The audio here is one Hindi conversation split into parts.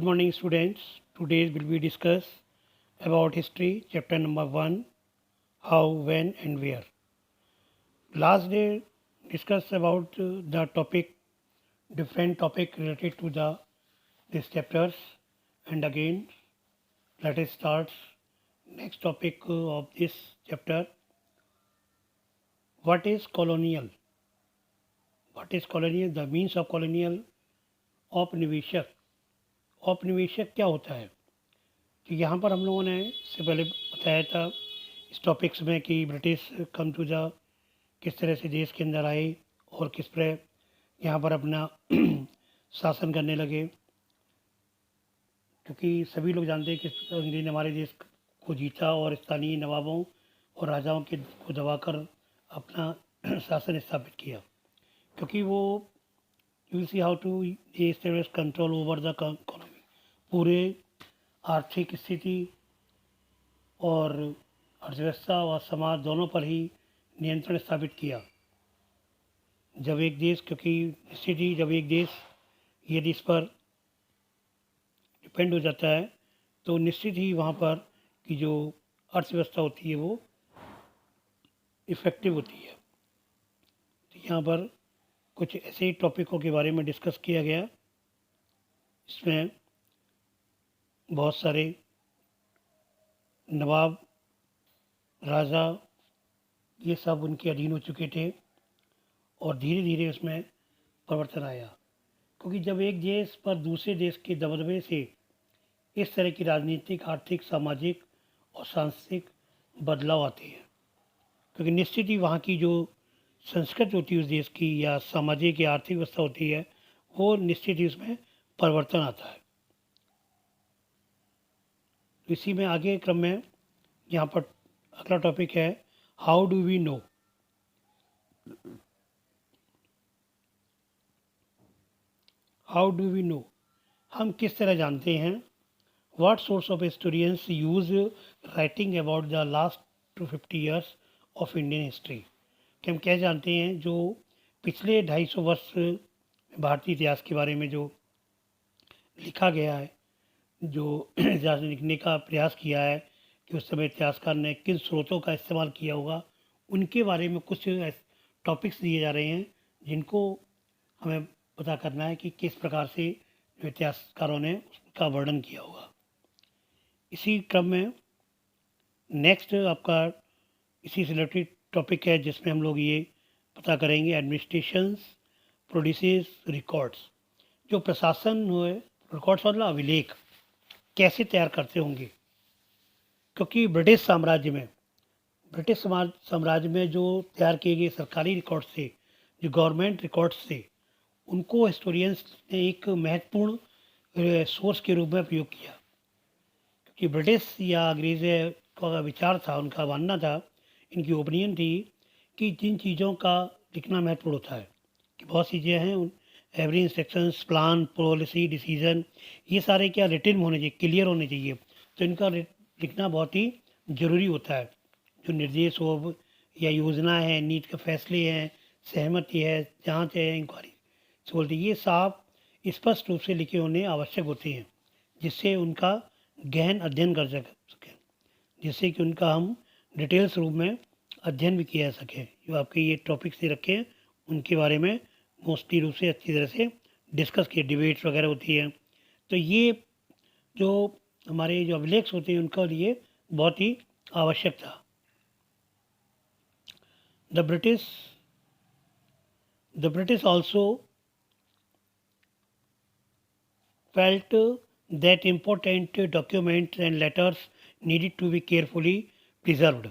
morning, students. Today will be discuss about history, chapter number 1, how, when and where. Last day discuss about the topic, different topic related to these chapters, and again let us start next topic of this chapter. What is colonial? What is colonial? The means of colonial. औपनिवेशक औपनिवेशक क्या होता है? तो यहाँ पर हम लोगों ने इससे पहले बताया था इस टॉपिक्स में कि ब्रिटिश कम टू द किस तरह से देश के अंदर आए और किस तरह यहाँ पर अपना शासन करने लगे, क्योंकि सभी लोग जानते हैं कि अंग्रेज ने हमारे देश को जीता और स्थानीय नवाबों और राजाओं के को दबाकर अपना शासन स्थापित किया, क्योंकि वो you see how to establish control over the economy, पूरे आर्थिक स्थिति और अर्थव्यवस्था और समाज दोनों पर ही नियंत्रण स्थापित किया। जब एक देश, क्योंकि स्थिति जब एक देश यदि इस पर डिपेंड हो जाता है तो निश्चित ही वहाँ पर की जो अर्थव्यवस्था होती है वो इफ़ेक्टिव होती है। तो यहाँ पर कुछ ऐसे टॉपिकों के बारे में डिस्कस किया गया। इसमें बहुत सारे नवाब, राजा, ये सब उनके अधीन हो चुके थे और धीरे धीरे उसमें परिवर्तन आया, क्योंकि जब एक देश पर दूसरे देश के दबदबे से इस तरह की राजनीतिक, आर्थिक, सामाजिक और सांस्कृतिक बदलाव आते हैं, क्योंकि निश्चित ही वहाँ की जो संस्कृति होती है उस देश की या सामाजिक या आर्थिक व्यवस्था होती है वो निश्चित ही उसमें परिवर्तन आता है। तो इसी में आगे क्रम में यहाँ पर अगला टॉपिक है how do we know. How do we know, हम किस तरह जानते हैं। What source of historians use writing about the last 250 years of Indian history, कि हम क्या जानते हैं जो पिछले 250 वर्ष भारतीय इतिहास के बारे में जो लिखा गया है, जो इतिहास लिखने का प्रयास किया है कि उस समय इतिहासकार ने किन स्रोतों का इस्तेमाल किया होगा, उनके बारे में कुछ टॉपिक्स दिए जा रहे हैं जिनको हमें पता करना है कि किस प्रकार से जो इतिहासकारों ने उसका वर्णन किया होगा। इसी क्रम में नेक्स्ट आपका इसी से रिलेटेड टॉपिक है जिसमें हम लोग ये पता करेंगे एडमिनिस्ट्रेशंस प्रोड्यूसेस रिकॉर्ड्स, जो प्रशासन हुए रिकॉर्ड्स मतलब अभिलेख कैसे तैयार करते होंगे, क्योंकि ब्रिटिश साम्राज्य में जो तैयार किए गए सरकारी रिकॉर्ड्स थे, जो गवर्नमेंट रिकॉर्ड्स थे, उनको हिस्टोरियंस ने एक महत्वपूर्ण सोर्स के रूप में प्रयोग किया, क्योंकि ब्रिटिश या अंग्रेज का विचार था, उनका मानना था, इनकी ओपिनियन थी कि जिन चीज़ों का लिखना महत्वपूर्ण होता है, कि बहुत सी चीज़ें हैं every instructions, plan, policy, decision, ये सारे क्या रिटन होने चाहिए, क्लियर होने चाहिए, तो इनका लिखना बहुत ही ज़रूरी होता है। जो निर्देश हो या योजना है, नीति के फैसले हैं, सहमति है, जांच है, इंक्वायरी से बोलते, ये साफ स्पष्ट रूप से लिखे होने आवश्यक होते हैं, जिससे उनका गहन अध्ययन कर सकें, जिससे कि उनका हम डिटेल्स रूप में अध्ययन भी किया जा सके। जो आपके ये टॉपिक से रखे हैं उनके बारे में मोस्टली रूप से अच्छी तरह से डिस्कस किए, डिबेट्स वगैरह होती हैं। तो ये जो हमारे जो अभिलेख होते हैं उनके लिए बहुत ही आवश्यक था। The British also felt that important documents and letters needed to be carefully preserved,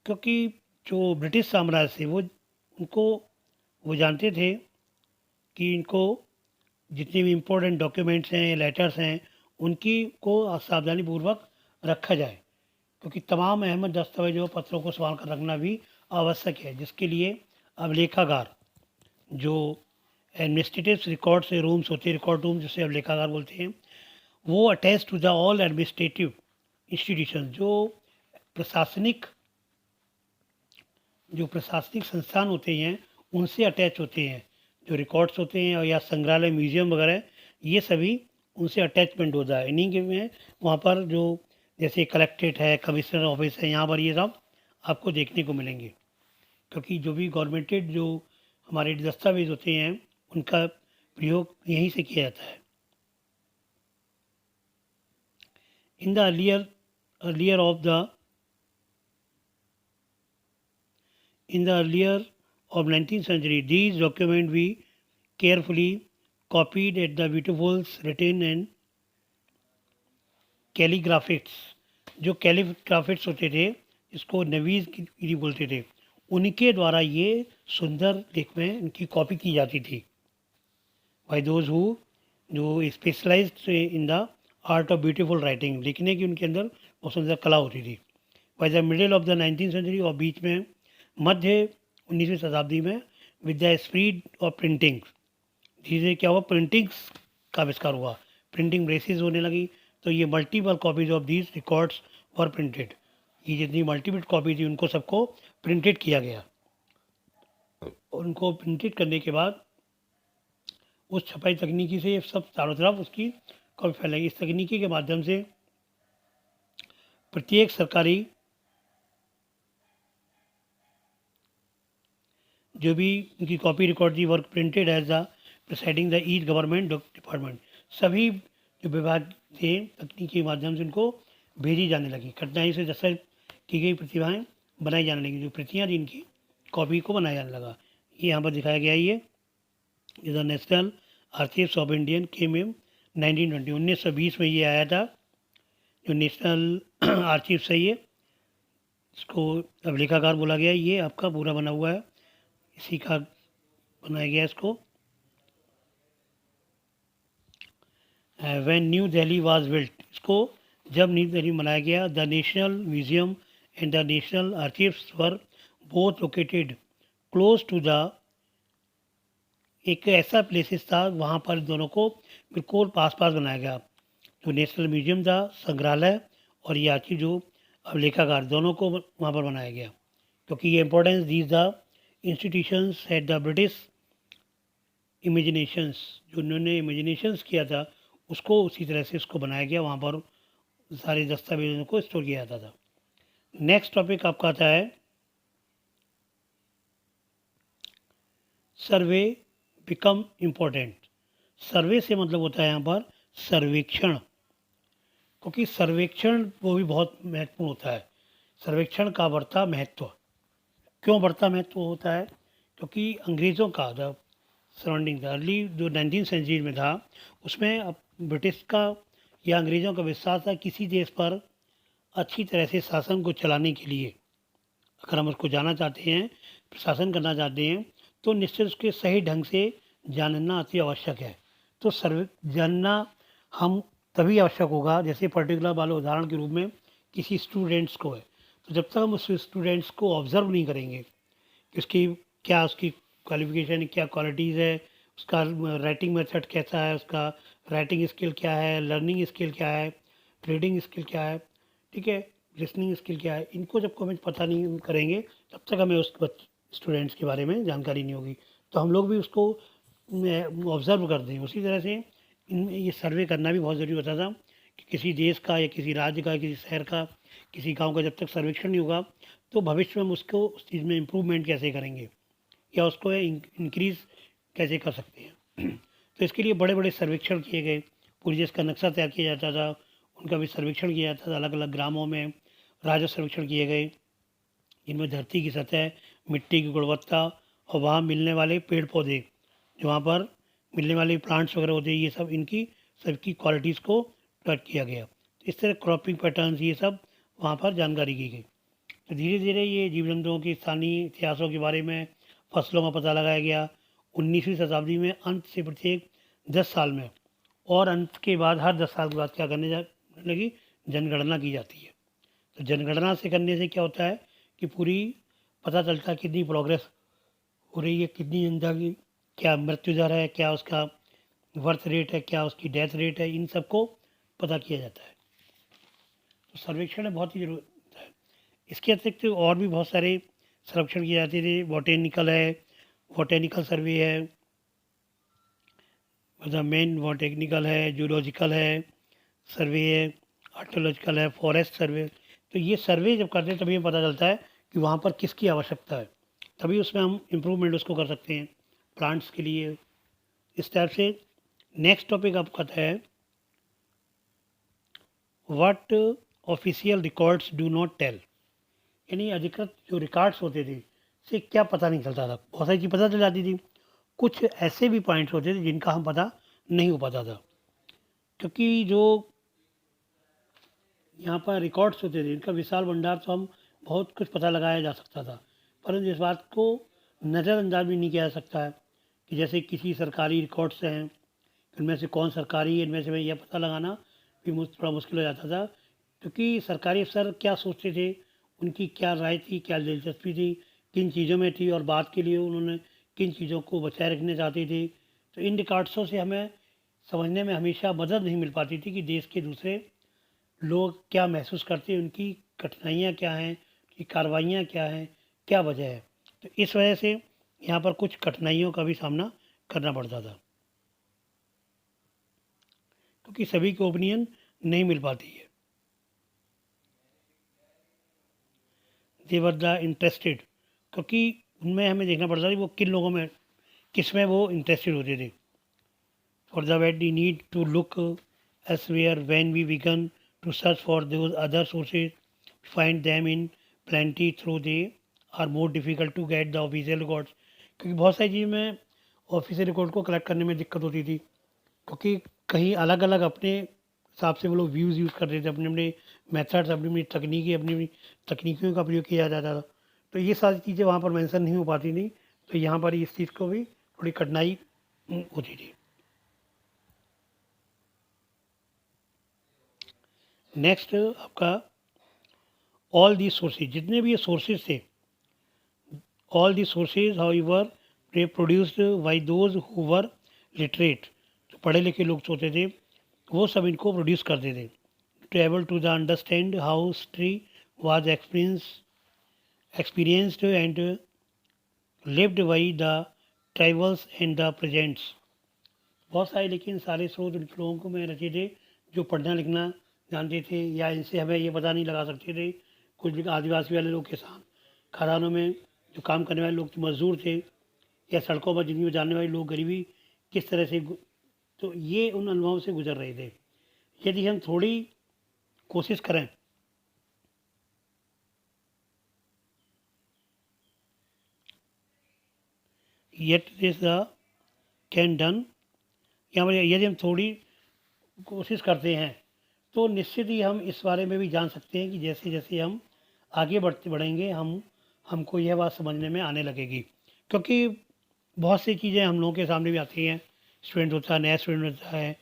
क्योंकि जो ब्रिटिश साम्राज्य से वो जानते थे कि इनको जितने भी इम्पोर्टेंट डॉक्यूमेंट्स हैं, लेटर्स हैं, उनकी को सावधानी पूर्वक रखा जाए, क्योंकि तमाम अहम दस्तावेजों पत्रों को संभाल कर रखना भी आवश्यक है, जिसके लिए अभिलेखागार, जो एडमिनिस्ट्रेटिव रिकॉर्ड से रूम्स होते हैं, रिकॉर्ड रूम जिसे अब लेखागार बोलते हैं, वो attach to the all administrative institution, जो प्रशासनिक संस्थान होते हैं उनसे अटैच होते हैं, जो रिकॉर्ड्स होते हैं या संग्रहालय, म्यूजियम वगैरह, ये सभी उनसे अटैचमेंट होता है। इन्हीं के में वहाँ पर जो जैसे कलेक्ट्रेट है, कमिश्नर ऑफिस है, यहाँ पर ये सब आपको देखने को मिलेंगे। क्योंकि जो भी गवर्नमेंटेड जो हमारे दस्तावेज होते हैं उनका प्रयोग यहीं से किया जाता है। In the earlier of the in the earlier of 19th century, these documents we carefully copied at the beautiful written and कैलीग्राफिक्स। जो कैलीग्राफिक्स होते थे इसको नवीज गिरी बोलते थे, उनके द्वारा ये सुंदर लेख में इनकी कॉपी की जाती थी। बाई दोज हु जो specialised in the art of beautiful writing, लिखने की उनके अंदर बहुत सुंदर कला होती थी। By the middle of the 19th century, और बीच में मध्य 19वीं शताब्दी में, with the speed of printing, धीरे क्या हुआ, प्रिंटिंग्स का आविष्कार हुआ, प्रिंटिंग प्रेसेस होने लगी, तो ये multiple copies of these records were printed. ये जितनी मल्टीपल कॉपी थी उनको सबको प्रिंटेड किया गया। उनको प्रिंटेड करने के बाद उस छपाई तकनीकी से सब चारों तरफ उसकी कॉपी फैलाई। इस तकनीकी के माध्यम से प्रत्येक सरकारी जो भी उनकी कॉपी रिकॉर्ड थी work printed as the presiding the each government department. सभी जो विभाग थे तकनीक के माध्यम से उनको भेजी जाने लगी। कठिनाई से दस्तखत की गई प्रतिभाएं बनाई जाने लगी, जो प्रतियाँ थी इनकी कॉपी को बनाया जाने लगा। ये यहाँ पर दिखाया गया है। ये द नेशनल आर्चिव्स ऑफ इंडियन केम इन 1920, 1920 में ये आया था। जो नेशनल आर्चिव्स है ये, इसको अभिलेखागार बोला गया है। ये आपका पूरा बना हुआ है, इसी का बनाया गया इसको। When new Delhi was built, इसको जब न्यू दिल्ली बनाया गया, the national museum and the national archives were both located close to the, एक ऐसा प्लेसेस था वहाँ पर दोनों को बिल्कुल पास पास बनाया गया। जो नेशनल म्यूजियम था, संग्रहालय, और ये आर्चिव जो अभिलेखागार, दोनों को वहाँ पर बनाया गया। क्योंकि ये importance these the institutions at the British imaginations, जो उन्होंने इमेजिनेशंस किया था उसको उसी तरह से उसको बनाया गया, वहाँ पर सारे दस्तावेजों को स्टोर किया जाता था। नेक्स्ट टॉपिक आपका आता है सर्वे बिकम इम्पोर्टेंट। सर्वे से मतलब होता है यहाँ पर सर्वेक्षण, क्योंकि सर्वेक्षण वो भी बहुत महत्वपूर्ण होता है। सर्वेक्षण का बढ़ता महत्व, क्यों बढ़ता महत्व होता है? क्योंकि अंग्रेज़ों का द सराउंडिंग था, अर्ली जो 19th सेंचुरी में था, उसमें अब ब्रिटिश का या अंग्रेज़ों का विश्वास था किसी देश पर अच्छी तरह से शासन को चलाने के लिए, अगर हम उसको जाना चाहते हैं, प्रशासन करना चाहते हैं, तो निश्चित उसके सही ढंग से जानना अति आवश्यक है। तो सर्वे जानना हम तभी आवश्यक होगा, जैसे पर्टिकुलर वाले उदाहरण के रूप में किसी स्टूडेंट्स को है, तो जब तक हम उस स्टूडेंट्स को ऑब्ज़र्व नहीं करेंगे कि उसकी क्या उसकी क्वालिफिकेशन, क्या क्वालिटीज़ है, उसका राइटिंग मेथड कैसा है, उसका राइटिंग स्किल क्या है, लर्निंग स्किल क्या है, ट्रेडिंग स्किल क्या है, ठीक है, लिसनिंग स्किल क्या है, इनको जब हमें पता नहीं करेंगे तब तक हमें उस स्टूडेंट्स के बारे में जानकारी नहीं होगी। तो हम लोग भी उसको ऑब्ज़र्व करते हैं। उसी तरह से इन ये सर्वे करना भी बहुत ज़रूरी होता था कि किसी देश का या किसी राज्य का, किसी शहर का, किसी गांव का जब तक सर्वेक्षण नहीं होगा तो भविष्य में हम उसको उस चीज़ में इम्प्रूवमेंट कैसे करेंगे या उसको इंक्रीज़ कैसे कर सकते हैं। तो इसके लिए बड़े बड़े सर्वेक्षण किए गए, पूरे देश का नक्शा तैयार किया जाता था, उनका भी सर्वेक्षण किया जाता था। अलग अलग ग्रामों में राजस्व सर्वेक्षण किए गए, जिनमें धरती की सतह, मिट्टी की गुणवत्ता और वहाँ मिलने वाले पेड़ पौधे, जो वहाँ पर मिलने वाले प्लांट्स वगैरह होते हैं, ये सब इनकी सबकी क्वालिटीज़ को प्लॉट किया गया। इस तरह क्रॉपिंग पैटर्न्स ये सब वहाँ पर जानकारी की गई। तो धीरे धीरे ये जीव जंतुओं की स्थानीय इतिहासों के बारे में, फसलों का पता लगाया गया। 19वीं शताब्दी में अंत से प्रत्येक 10 साल में, और अंत के बाद हर 10 साल के बाद क्या करने लगी, जनगणना की जाती है। तो जनगणना से करने से क्या होता है कि पूरी पता चलता है कितनी प्रोग्रेस हो रही है, कितनी जनता की क्या मृत्यु दर है, क्या उसका बर्थ रेट है, क्या उसकी डेथ रेट है, इन सबको पता किया जाता है। तो सर्वेक्षण बहुत ही जरूरत है। इसके अतिरिक्त और भी बहुत सारे सर्वेक्षण किए जाते थे। बॉटेनिकल है, बॉटेनिकल सर्वे है, मतलब मेन वो टेक्निकल है, जूलॉजिकल है, सर्वे है, आर्कियोलॉजिकल है, फॉरेस्ट सर्वे। तो ये सर्वे जब करते हैं तभी हमें पता चलता है कि वहाँ पर किसकी आवश्यकता है, तभी उसमें हम इम्प्रूवमेंट उसको कर सकते हैं प्लांट्स के लिए। इस टाइप से नेक्स्ट टॉपिक आपका है what official records do not tell, यानी अधिकृत जो रिकॉर्ड्स होते थे से क्या पता नहीं चलता था। बहुत सारी चीज़ पता चल जाती थी, कुछ ऐसे भी पॉइंट्स होते थे जिनका हम पता नहीं हो पाता था, क्योंकि जो यहाँ पर रिकॉर्ड्स होते थे इनका विशाल भंडार, तो हम बहुत कुछ पता लगाया जा सकता था। परंतु इस बात को नज़रअंदाज भी नहीं किया जा सकता है कि जैसे किसी सरकारी रिकॉर्ड्स हैं, इनमें से कौन सरकारी है, इनमें से मैं यह पता लगाना भी थोड़ा मुश्किल हो जाता था, क्योंकि सरकारी अफसर क्या सोचते थे, उनकी क्या राय थी, क्या दिलचस्पी थी, किन चीज़ों में थी और बात के लिए उन्होंने किन चीज़ों को बचाए रखना चाहते थे। तो इन रिकॉर्ड्सों से हमें समझने में हमेशा मदद नहीं मिल पाती थी कि देश के दूसरे लोग क्या महसूस करते हैं, उनकी कठिनाइयाँ क्या हैं, उनकी कार्रवाइयाँ क्या हैं, क्या वजह है। तो इस वजह से यहाँ पर कुछ कठिनाइयों का भी सामना करना पड़ता था, क्योंकि सभी की ओपिनियन नहीं मिल पाती है। दे वर द इंटरेस्टेड, क्योंकि उनमें हमें देखना पड़ता था वो किन लोगों में, किस में वो इंटरेस्टेड होते थे। For the wait we need to look elsewhere when we began to search for those other sources, find them in plenty through they are more difficult to get the official records, क्योंकि बहुत सारी चीज़ में ऑफिशियल रिकॉर्ड को कलेक्ट करने में दिक्कत होती थी, क्योंकि कहीं अलग अलग अपने हिसाब से वो लोग व्यूज़ यूज़ करते थे, अपने अपने मेथड्स, अपनी अपनी तकनीकी, अपनी अपनी तकनीकियों का प्रयोग किया जाता था। तो ये सारी चीज़ें वहाँ पर मेंशन नहीं हो पाती थी, तो यहाँ पर इस चीज़ को भी थोड़ी कठिनाई होती थी। नेक्स्ट आपका ऑल दी सोर्सेज, जितने भी ये सोर्सेज थे, all the sources however produced by those who were literate, जो पढ़े लिखे लोग होते थे वो सब इनको प्रोड्यूस करते थे, to able to the understand how history was experienced and lived by the tribals and the peasants. बहुत सारे लेकिन सारे स्रोत उन लोगों को में रचे थे जो पढ़ना लिखना जानते थे, या इनसे हमें ये पता नहीं लगा सकते थे। कुछ भी आदिवासी वाले लोग, किसान, खदानों में जो काम करने वाले लोग मज़दूर थे, या सड़कों पर जिंदगी गुजारने वाले लोग, गरीबी किस तरह से, तो ये उन अनुभवों से गुजर रहे थे। यदि हम थोड़ी कोशिश करें येट दिस कैन डन, या यदि हम थोड़ी कोशिश करते हैं तो निश्चित ही हम इस बारे में भी जान सकते हैं कि जैसे जैसे हम आगे बढ़ेंगे हमको यह बात समझने में आने लगेगी, क्योंकि बहुत सी चीज़ें हम लोगों के सामने भी आती हैं। स्टूडेंट होता है, नया स्टूडेंट होता है,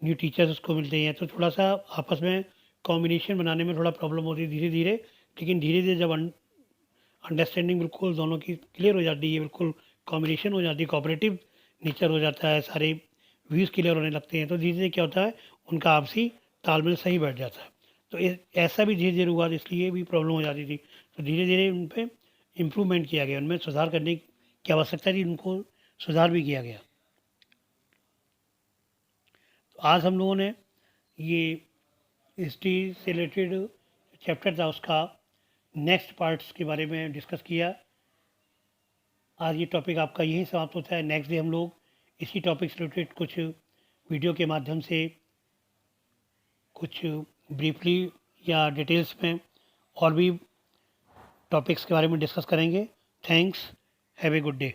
न्यू टीचर्स उसको मिलते हैं, तो थोड़ा सा आपस में कॉम्बिनेशन बनाने में थोड़ा प्रॉब्लम होती है धीरे धीरे। लेकिन धीरे धीरे जब अंडरस्टैंडिंग बिल्कुल दोनों की क्लियर हो जाती है, बिल्कुल कॉम्बिनेशन हो जाती है, कोऑपरेटिव नेचर हो जाता है, सारे व्यूज़ क्लियर होने लगते हैं, तो धीरे धीरे क्या होता है उनका आपसी तालमेल सही बैठ जाता है। तो ऐसा भी धीरे धीरे हुआ, इसलिए भी प्रॉब्लम हो जाती थी। तो धीरे धीरे उन पर इम्प्रूवमेंट किया गया, उनमें सुधार करने की आवश्यकता थी, उनको सुधार भी किया गया। तो आज हम लोगों ने ये हिस्ट्री से रिलेटेड चैप्टर था उसका नेक्स्ट पार्ट्स के बारे में डिस्कस किया। आज ये टॉपिक आपका यहीं समाप्त होता है। नेक्स्ट डे हम लोग इसी टॉपिक से रिलेटेड कुछ वीडियो के माध्यम से कुछ ब्रीफली या डिटेल्स में और भी टॉपिक्स के बारे में डिस्कस करेंगे। Thanks, have a good day.